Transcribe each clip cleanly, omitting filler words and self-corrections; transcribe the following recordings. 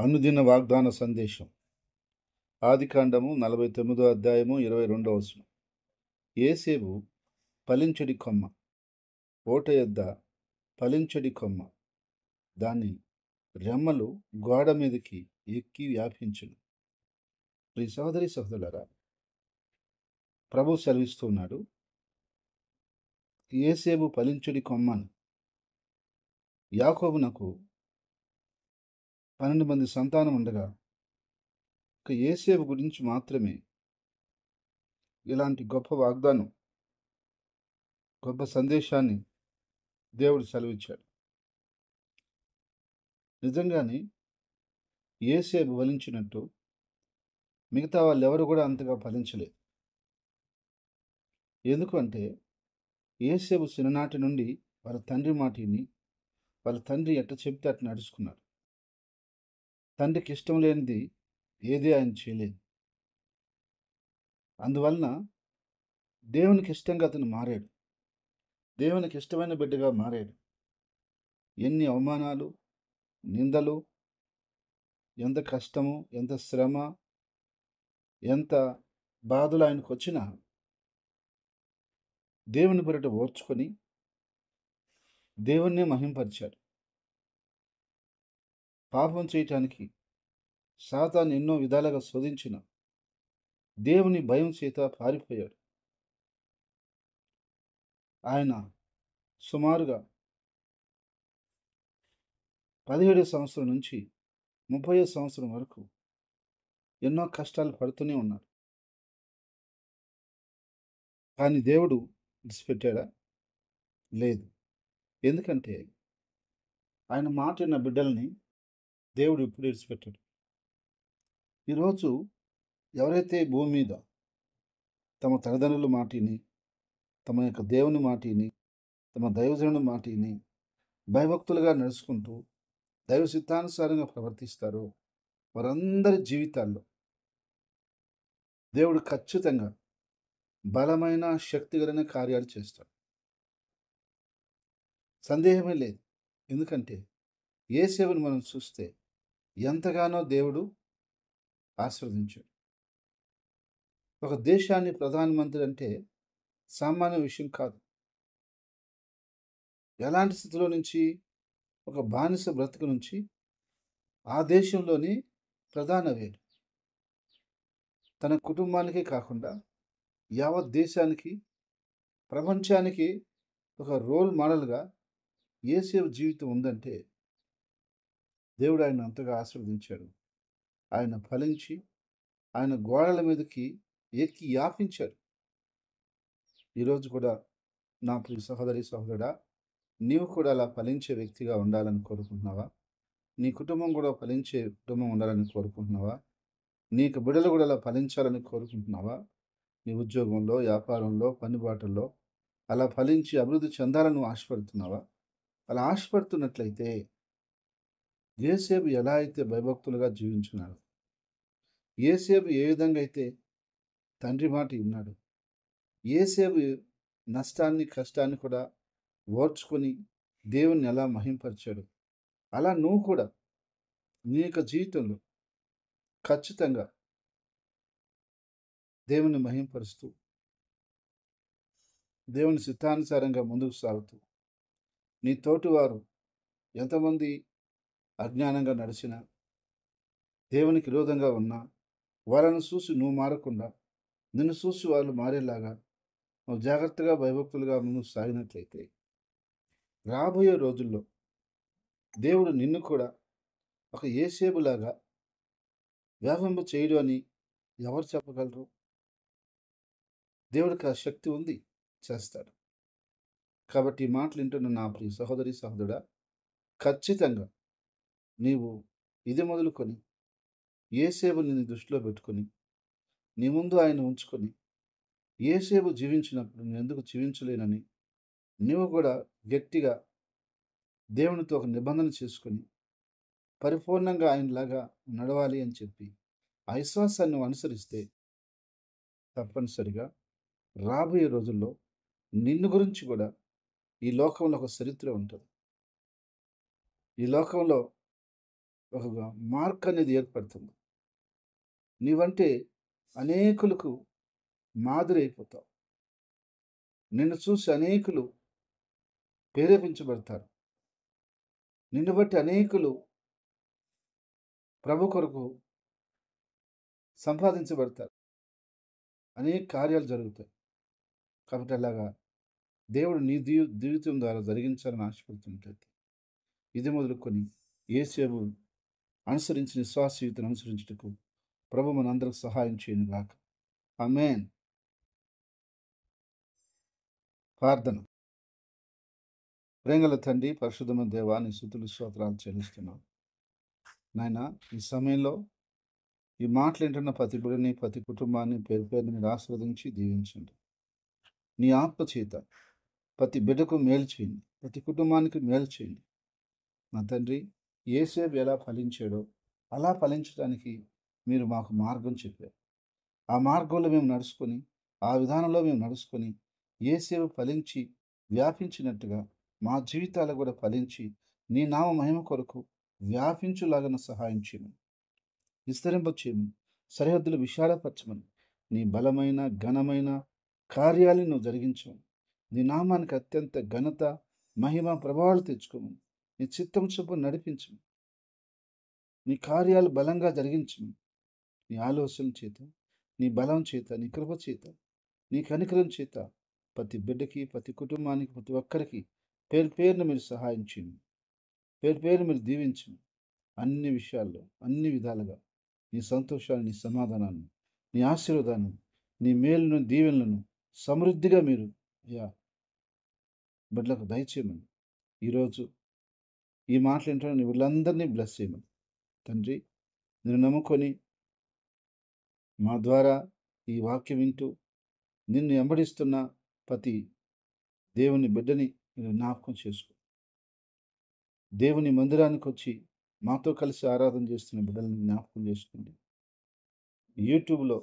అనుదిన వాగ్దాన సందేశం. ఆదికాండము 49 అధ్యాయము 22 వచనం. యేసేపు ఫలించడి కొమ్మ, ఓట యొద్ద ఫలించడి కొమ్మ, దాని రెమ్మలు గోడ మీదకి ఎక్కి వ్యాపించును. ప్రియ సహోదరి సహోదరులారా, ప్రభు సెలవిస్తున్నాడు, యేసేపు ఫలించడి కొమ్మను. యాకోబునకు 12 మంది సంతానం ఉండగా ఒక యేసేపు గురించి మాత్రమే ఇలాంటి గొప్ప వాగ్దానం, గొప్ప సందేశాన్ని దేవుడు సెలవిచ్చాడు. నిజంగానే యేసేపు ఫలించినట్టు మిగతా వాళ్ళెవరు కూడా అంతగా ఫలించలేదు. ఎందుకంటే యేసేపు చిన్ననాటి నుండి వాళ్ళ తండ్రి మాట విని, వాళ్ళ తండ్రి ఎట్ట చెప్తే అట్ట నడుచుకున్నాడు. తండ్రికి ఇష్టం లేనిది ఏదీ ఆయన చేయలేదు. అందువలన దేవునికి ఇష్టంగా అతను మారాడు. దేవునికి ఇష్టమైన బిడ్డగా మారాడు. ఎన్ని అవమానాలు, నిందలు, ఎంత కష్టము, ఎంత శ్రమ, ఎంత బాధలు ఆయనకు వచ్చినా దేవుని పెరట ఓర్చుకొని దేవుణ్ణే మహింపరిచాడు. పాపం చేయటానికి సాతాను ఎన్నో విధాలుగా శోధించిన దేవుని భయం చేత పారిపోయాడు. ఆయన సుమారుగా 17 సంవత్సరం నుంచి 30 సంవత్సరం వరకు ఎన్నో కష్టాలు పడుతూనే ఉన్నాడు. కానీ దేవుడు విడిచిపెట్టాడా? లేదు. ఎందుకంటే ఆయన మాట విన్న బిడ్డల్ని దేవుడు ఇప్పుడు విడిచిపెట్టాడు. ఈరోజు ఎవరైతే భూమి మీద తమ తల్లిదండ్రుల మాట విని, తమ యొక్క దేవుని మాట విని, తమ దైవజనుడి మాట విని భయభక్తులుగా నడుచుకుంటూ దైవ సిద్ధానుసారంగా ప్రవర్తిస్తారో వారందరి జీవితాల్లో దేవుడు ఖచ్చితంగా బలమైన శక్తిగలైన కార్యాలు చేస్తాడు. సందేహమే లేదు. ఎందుకంటే యేసేపుని మనం చూస్తే ఎంతగానో దేవుడు ఆశీర్వదించాడు. ఒక దేశాన్ని ప్రధానమంత్రి అంటే సామాన్య విషయం కాదు. ఎలాంటి స్థితిలో నుంచి, ఒక బానిస బ్రతుకు నుంచి ఆ దేశంలోని ప్రధాన వేడు తన కుటుంబానికే కాకుండా యావత్ దేశానికి, ప్రపంచానికి ఒక రోల్ మోడల్గా యేసేపు జీవితం ఉందంటే దేవుడు ఆయన అంతగా ఆశీర్వదించాడు. ఆయన ఫలించి ఆయన గోడల మీదకి ఎక్కి వ్యాపించాడు. ఈరోజు కూడా నా ప్రియ సహోదరి సహోదరుడా, నీవు కూడా అలా ఫలించే వ్యక్తిగా ఉండాలని కోరుకుంటున్నావా? నీ కుటుంబం కూడా ఫలించే కుటుంబం ఉండాలని కోరుకుంటున్నావా? నీకు బిడ్డలు కూడా అలా ఫలించాలని కోరుకుంటున్నావా? నీ ఉద్యోగంలో, వ్యాపారంలో, పనిబాటల్లో అలా ఫలించి అభివృద్ధి చెందాలని నువ్వు ఆశపడుతున్నావా? అలా ఆశపడుతున్నట్లయితే యేసేపు ఎలా అయితే భయభక్తులుగా జీవించున్నాడు, యేసేపు ఏ విధంగా అయితే తండ్రి మాట విన్నాడు, యేసేపు నష్టాన్ని, కష్టాన్ని కూడా ఓర్చుకొని దేవుణ్ణి ఎలా మహింపరిచాడు, అలా నువ్వు కూడా నీ యొక్క జీవితంలో ఖచ్చితంగా దేవుని మహింపరుస్తూ, దేవుని చిత్తానుసారంగా ముందుకు సాగుతూ, నీ తోటివారు ఎంతమంది అజ్ఞానంగా నడిచినా, దేవునికి విరోధంగా ఉన్నా, వాళ్ళను చూసి నువ్వు మారకుండా, నిన్ను చూసి వాళ్ళు మారేలాగా నువ్వు జాగ్రత్తగా భయభక్తులుగా ముందుకు సాగినట్లయితే రాబోయే రోజుల్లో దేవుడు నిన్ను కూడా ఒక యేసేపులాగా వ్యాపింప చేయడు అని ఎవరు చెప్పగలరు? దేవుడికి ఆ శక్తి ఉంది, చేస్తాడు. కాబట్టి ఈ మాటలు వింటున్న నా ప్రియ సహోదరి సహోదరుడా, ఖచ్చితంగా నీవు ఇది మొదలుకొని యేసేపుని నీ దృష్టిలో పెట్టుకొని, నీ ముందు ఆయన ఉంచుకొని, యేసేపు జీవించినప్పుడు నేను ఎందుకు జీవించలేనని నీవు కూడా గట్టిగా దేవునితో ఒక నిబంధన చేసుకొని పరిపూర్ణంగా ఆయనలాగా నడవాలి అని చెప్పి ఆ విశ్వాసాన్ని నువ్వు అనుసరిస్తే తప్పనిసరిగా రాబోయే రోజుల్లో నిన్ను గురించి కూడా ఈ లోకంలో ఒక చరిత్ర ఉంటుంది. ఈ లోకంలో ఒక మార్క్ అనేది ఏర్పడుతుంది. నీవంటే అనేకులకు మాదిరి అయిపోతావు. నిన్ను చూసి అనేకులు ప్రేరేపించబడతారు. నిన్ను బట్టి అనేకులు ప్రభు కొరకు సంపాదించబడతారు. అనేక కార్యాలు జరుగుతాయి. కాబట్టి అలాగా దేవుడు నీ జీవితం ద్వారా జరిగించాలని ఆశపడుతున్నట్లయితే ఇది మొదలుకొని యేసేపు అనుసరించిన విశ్వాస జీవితాన్ని అనుసరించుటకు ప్రభు మనందరికి సహాయం చేయను గాక. ఆమేన్. ప్రార్థన. ప్రేమగల తండ్రి, పరిశుద్ధమైన దేవా, నీ స్తుతులు స్తోత్రాలు చెల్లిస్తున్నాను. నాయనా, ఈ సమయంలో ఈ మాటలు వింటున్న ప్రతి బిడ్డని, ప్రతి కుటుంబాన్ని పేరు పేరున మీరు ఆశీర్వదించి దీవించండి. నీ ఆత్మ చేత ప్రతి బిడ్డకు మేలు చేయండి. ప్రతి కుటుంబానికి మేలు చేయండి. నా తండ్రి, యేసేపు ఎలా ఫలించాడో అలా ఫలించడానికి మీరు మాకు మార్గం చెప్పారు. ఆ మార్గంలో మేము నడుచుకొని, ఆ విధానంలో మేము నడుచుకొని, యేసేపు ఫలించి వ్యాపించినట్టుగా మా జీవితాలు కూడా ఫలించి నీ నామ మహిమ కొరకు వ్యాపించులాగన సహాయం చేయమని, విస్తరింప చేయమని, సరిహద్దులు విశాలపరచమని, నీ బలమైన ఘనమైన కార్యాలను నువ్వు జరిగించమని, నీ నామానికి అత్యంత ఘనత మహిమ ప్రభావాలు తెచ్చుకోమని, నీ చిత్తం చొప్పున నడిపించమని, నీ కార్యాలు బలంగా జరిగించమని, నీ ఆలోచన చేత, నీ బలం చేత, నీ కృప చేత, నీ కనికరం చేత ప్రతి బిడ్డకి, ప్రతి కుటుంబానికి, ప్రతి ఒక్కరికి పేరు పేరున మీరు సహాయం చేయండి. పేరు పేరు మీరు దీవించండి. అన్ని విషయాల్లో, అన్ని విధాలుగా నీ సంతోషాన్ని, నీ సమాధానాన్ని, నీ ఆశీర్వాదాన్ని, నీ మేలును, దీవెనలను సమృద్ధిగా మీరు యా బిడ్డలకు దయచేయమని, ఈరోజు ఈ మాటలు వింటున్న వీళ్ళందరినీ బ్లెస్ చేయమని తండ్రి, నేను నమ్ముకొని మా ద్వారా ఈ వాక్యం వింటూ నిన్ను వెంబడిస్తున్న ప్రతి దేవుని బిడ్డని మీరు జ్ఞాపకం చేసుకో. దేవుని మందిరానికి వచ్చి మాతో కలిసి ఆరాధన చేస్తున్న బిడ్డలను జ్ఞాపకం చేసుకోండి. యూట్యూబ్లో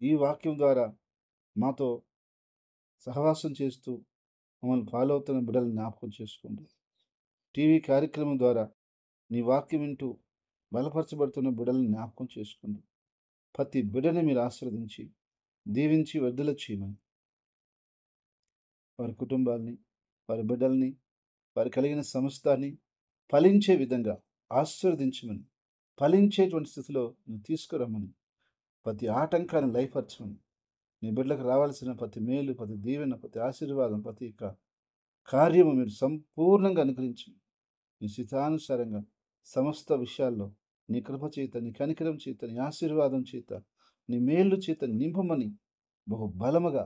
ఈ వాక్యం ద్వారా మాతో సహవాసం చేస్తూ మమ్మల్ని ఫాలో అవుతున్న బిడ్డలను జ్ఞాపకం చేసుకోండి. టీవీ కార్యక్రమం ద్వారా నీ వాక్యం వింటూ బలపరచబడుతున్న బిడ్డలను జ్ఞాపకం చేసుకోండి. ప్రతి బిడ్డని మీరు ఆశీర్వదించి దీవించి వర్ధల చేయమని, వారి కుటుంబాల్ని, వారి బిడ్డల్ని, వారి కలిగిన సమస్తాన్ని ఫలించే విధంగా ఆశీర్వదించమని, ఫలించేటువంటి స్థితిలో నువ్వు తీసుకురమ్మని, ప్రతి ఆటంకాన్ని లయపరచమని, నీ బిడ్డలకు రావాల్సిన ప్రతి మేలు, ప్రతి దీవెన, ప్రతి ఆశీర్వాదం, ప్రతి కార్యము మీరు సంపూర్ణంగా అనుగ్రహించండి. నీ స్థితానుసారంగా సమస్త విషయాల్లో నీ కృప చేత, నీ కనికరం చేత, నీ ఆశీర్వాదం చేత, నీ మేలు చేత నింపమని, బహు బలముగా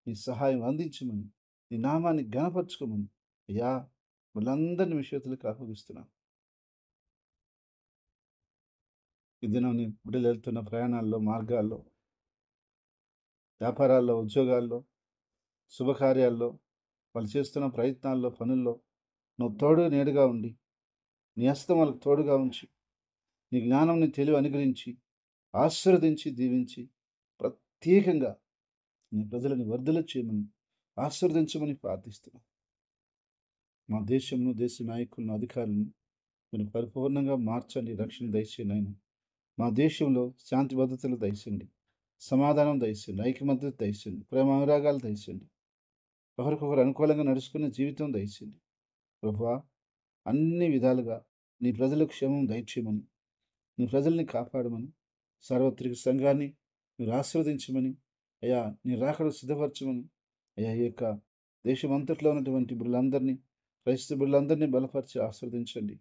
నీ సహాయం అందించమని, నీ నామాన్ని ఘనపరచుకోమని అయ్యా వీళ్ళందరినీ మీ చేతులకు అప్పగిస్తున్నాను. ఈ దినం నీ బిడ్డలు వెళ్తున్న ప్రయాణాల్లో, మార్గాల్లో, వ్యాపారాల్లో, ఉద్యోగాల్లో, శుభకార్యాల్లో, వాళ్ళు చేస్తున్న ప్రయత్నాల్లో, పనుల్లో నువ్వు తోడు నీడగా ఉండి, నీ హస్తం వాళ్ళకు తోడుగా ఉంచి, నీ జ్ఞానం, నీ తెలివి అనుగ్రహించి, ఆశీర్వదించి, దీవించి, ప్రత్యేకంగా నీ ప్రజలను వర్ధల చేయమని, ఆశీర్వదించమని ప్రార్థిస్తున్నాను. మా దేశంను, దేశ నాయకులను, అధికారులను మీరు పరిపూర్ణంగా మార్చండి, రక్షణ దయచేయండి ఆయన. మా దేశంలో శాంతి భద్రతలు దయచేయండి, సమాధానం దయచేయండి, ఐకమత్యత దయచేయండి, ప్రేమ అనురాగాలు దయచేయండి, ఒకరికొకరు అనుకూలంగా నడుచుకునే జీవితం దయచేయండి. ప్రభువా, అన్ని విధాలుగా నీ ప్రజలకు క్షేమం దయచేయమని, నీ ప్రజల్ని కాపాడమని, సార్వత్రిక సంఘాన్ని మీరు ఆశీర్వదించమని, అయ్యా నీ రాకడ సిద్ధపరచమని, అయ్యా ఈ యొక్క దేశమంతట్లో ఉన్నటువంటి బిడ్డలందరినీ, క్రైస్తవ బిడ్డలందరినీ బలపరిచి ఆశీర్వదించండి.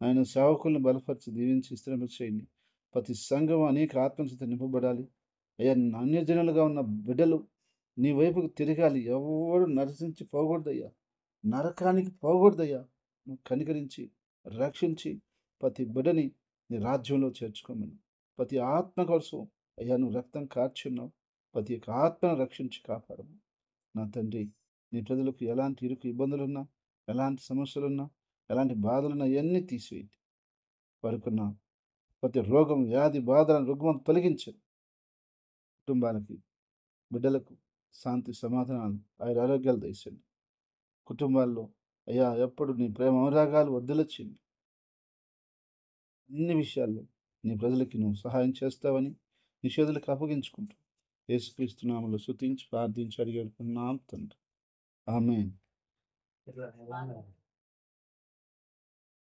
ఆయన సేవకులను బలపరిచి దీవించి స్థిరపరిచేయండి. ప్రతి సంఘం అనేక ఆత్మచేత నింపబడాలి. అయ్యా అన్యజనులుగా ఉన్న బిడ్డలు నీ వైపుకు తిరగాలి. ఎవరు నరసించి పోకూడదయ్యా, నరకానికి పోకూడదయ్యా. నువ్వు కనికరించి రక్షించి ప్రతి బిడ్డని నీ రాజ్యంలో చేర్చుకోమని, ప్రతి ఆత్మ కోసం అయ్యా నువ్వు రక్తం కార్చున్నావు. ప్రతి ఒక్క ఆత్మను రక్షించి కాపాడము. నా తండ్రి, నీ ప్రజలకు ఎలాంటి ఇరుకు ఇబ్బందులున్నా, ఎలాంటి సమస్యలున్నా, ఎలాంటి బాధలున్నా ఇవన్నీ తీసివేయండి. వారికున్న ప్రతి రోగం, వ్యాధి, బాధలను, రుగ్మం తొలగించండి. కుటుంబాలకి, బిడ్డలకు శాంతి, సమాధానాలు, ఆరోగ్యాలు దయచేయండి. కుటుంబాల్లో అయ్యా ఎప్పుడు నీ ప్రేమ అనురాగాలు వర్ధిల్లచేయండి. అన్ని విషయాల్లో నీ ప్రజలకి నువ్వు సహాయం చేస్తావని నీ చేతులకు అప్పగించుకుంటూ యేసుక్రీస్తు నామములో స్తుతించి ప్రార్థించి అడిగి అనుకున్నాం తండ్రి. ఆమేన్.